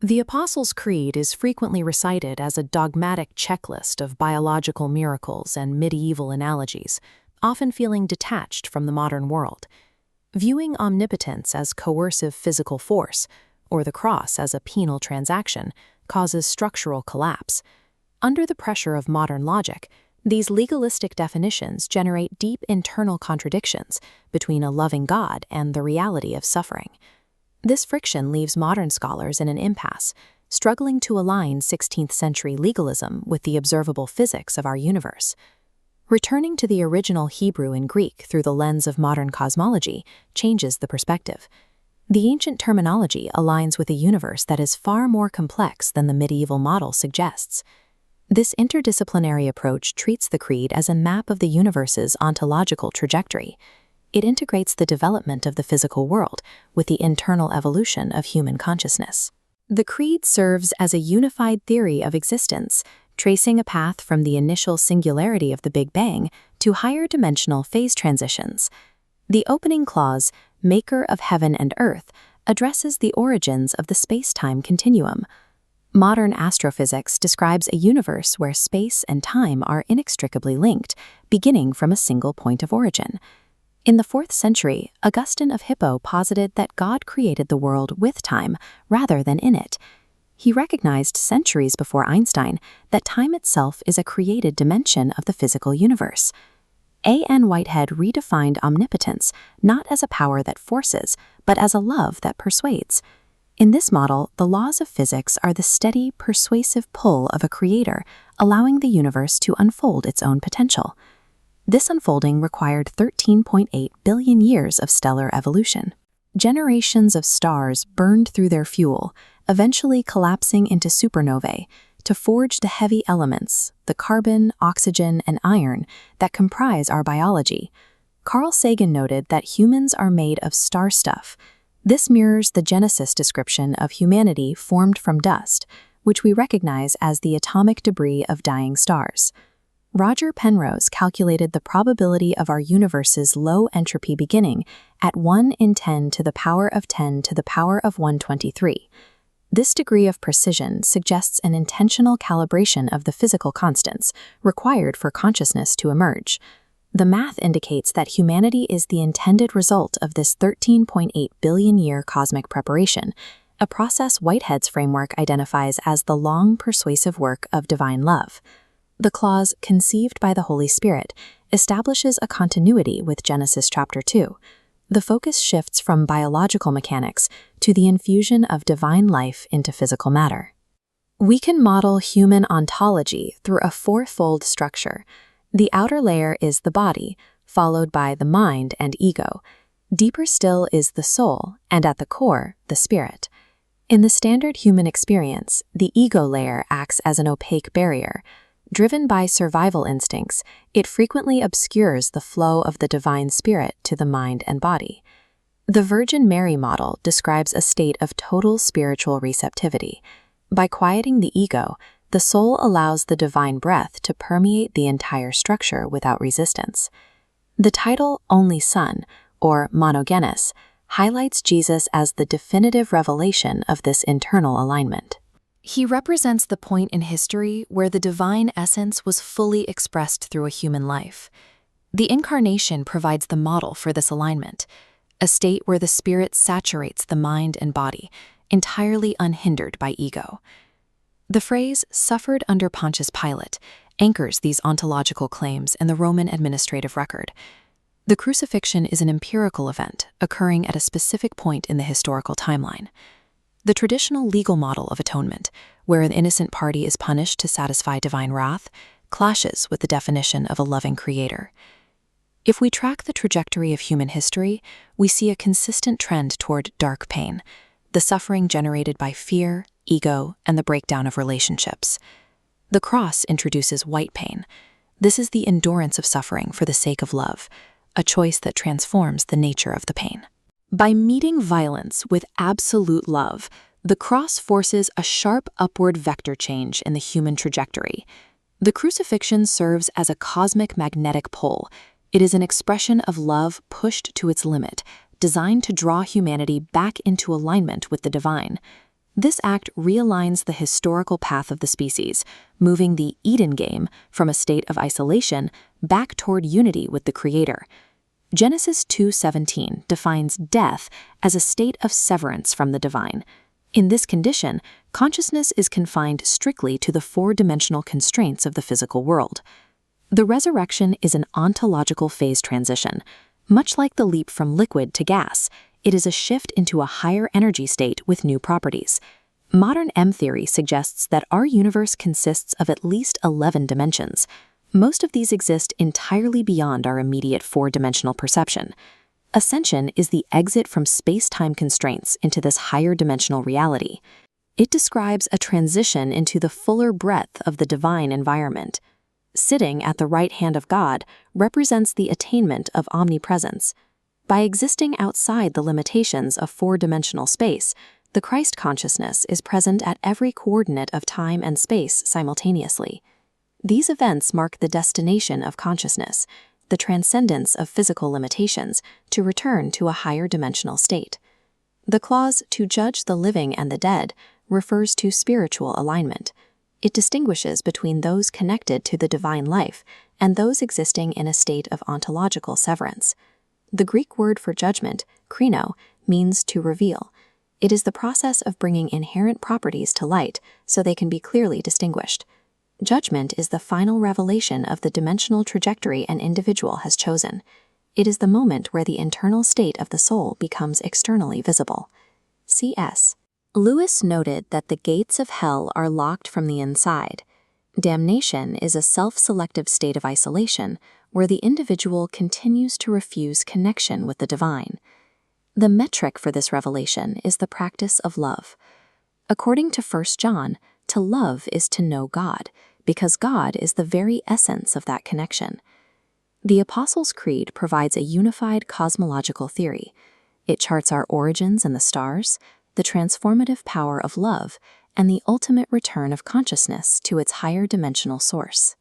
The Apostles' Creed is frequently recited as a dogmatic checklist of biological miracles and medieval analogies, often feeling detached from the modern world. Viewing omnipotence as coercive physical force, or the cross as a penal transaction, causes structural collapse. Under the pressure of modern logic, these legalistic definitions generate deep internal contradictions between a loving God and the reality of suffering. This friction leaves modern scholars in an impasse, struggling to align 16th-century legalism with the observable physics of our universe. Returning to the original Hebrew and Greek through the lens of modern cosmology changes the perspective. The ancient terminology aligns with a universe that is far more complex than the medieval model suggests. This interdisciplinary approach treats the creed as a map of the universe's ontological trajectory. It integrates the development of the physical world with the internal evolution of human consciousness. The creed serves as a unified theory of existence, tracing a path from the initial singularity of the Big Bang to higher dimensional phase transitions. The opening clause, "Maker of heaven and earth," addresses the origins of the space-time continuum. Modern astrophysics describes a universe where space and time are inextricably linked, beginning from a single point of origin. In the 4th century, Augustine of Hippo posited that God created the world with time rather than in it. He recognized centuries before Einstein that time itself is a created dimension of the physical universe. A.N. Whitehead redefined omnipotence not as a power that forces, but as a love that persuades. In this model, the laws of physics are the steady, persuasive pull of a creator, allowing the universe to unfold its own potential. This unfolding required 13.8 billion years of stellar evolution. Generations of stars burned through their fuel, eventually collapsing into supernovae, to forge the heavy elements, the carbon, oxygen, and iron that comprise our biology. Carl Sagan noted that humans are made of star stuff. This mirrors the Genesis description of humanity formed from dust, which we recognize as the atomic debris of dying stars. Roger Penrose calculated the probability of our universe's low entropy beginning at 1 in 10 to the power of 10 to the power of 123. This degree of precision suggests an intentional calibration of the physical constants required for consciousness to emerge. The math indicates that humanity is the intended result of this 13.8 billion-year cosmic preparation, a process Whitehead's framework identifies as the long, persuasive work of divine love. The clause, "conceived by the Holy Spirit," establishes a continuity with Genesis chapter 2. The focus shifts from biological mechanics to the infusion of divine life into physical matter. We can model human ontology through a fourfold structure. The outer layer is the body, followed by the mind and ego. Deeper still is the soul, and at the core, the spirit. In the standard human experience, the ego layer acts as an opaque barrier. Driven by survival instincts, it frequently obscures the flow of the divine spirit to the mind and body. The Virgin Mary model describes a state of total spiritual receptivity. By quieting the ego, the soul allows the divine breath to permeate the entire structure without resistance. The title Only Son, or monogenes, highlights Jesus as the definitive revelation of this internal alignment. He represents the point in history where the divine essence was fully expressed through a human life. The Incarnation provides the model for this alignment, a state where the spirit saturates the mind and body, entirely unhindered by ego. The phrase "suffered under Pontius Pilate" anchors these ontological claims in the Roman administrative record. The crucifixion is an empirical event occurring at a specific point in the historical timeline. The traditional legal model of atonement, where an innocent party is punished to satisfy divine wrath, clashes with the definition of a loving creator. If we track the trajectory of human history, we see a consistent trend toward dark pain, the suffering generated by fear, ego, and the breakdown of relationships. The cross introduces white pain. This is the endurance of suffering for the sake of love, a choice that transforms the nature of the pain. By meeting violence with absolute love, the cross forces a sharp upward vector change in the human trajectory. The crucifixion serves as a cosmic magnetic pull. It is an expression of love pushed to its limit, designed to draw humanity back into alignment with the divine. This act realigns the historical path of the species, moving the Eden game from a state of isolation back toward unity with the Creator. Genesis 2:17 defines death as a state of severance from the divine. In this condition, consciousness is confined strictly to the four-dimensional constraints of the physical world. The resurrection is an ontological phase transition. Much like the leap from liquid to gas, it is a shift into a higher energy state with new properties. Modern M-theory suggests that our universe consists of at least 11 dimensions. Most of these exist entirely beyond our immediate four-dimensional perception. Ascension is the exit from space-time constraints into this higher dimensional reality. It describes a transition into the fuller breadth of the divine environment. Sitting at the right hand of God represents the attainment of omnipresence. By existing outside the limitations of four-dimensional space, the Christ consciousness is present at every coordinate of time and space simultaneously. These events mark the destination of consciousness, the transcendence of physical limitations, to return to a higher dimensional state. The clause "to judge the living and the dead" refers to spiritual alignment. It distinguishes between those connected to the divine life and those existing in a state of ontological severance. The Greek word for judgment, krino, means to reveal. It is the process of bringing inherent properties to light so they can be clearly distinguished. Judgment is the final revelation of the dimensional trajectory an individual has chosen. It is the moment where the internal state of the soul becomes externally visible. C.S. Lewis noted that the gates of hell are locked from the inside. Damnation is a self-selective state of isolation where the individual continues to refuse connection with the divine. The metric for this revelation is the practice of love. According to 1 John, to love is to know God, because God is the very essence of that connection. The Apostles' Creed provides a unified cosmological theory. It charts our origins in the stars, the transformative power of love, and the ultimate return of consciousness to its higher dimensional source.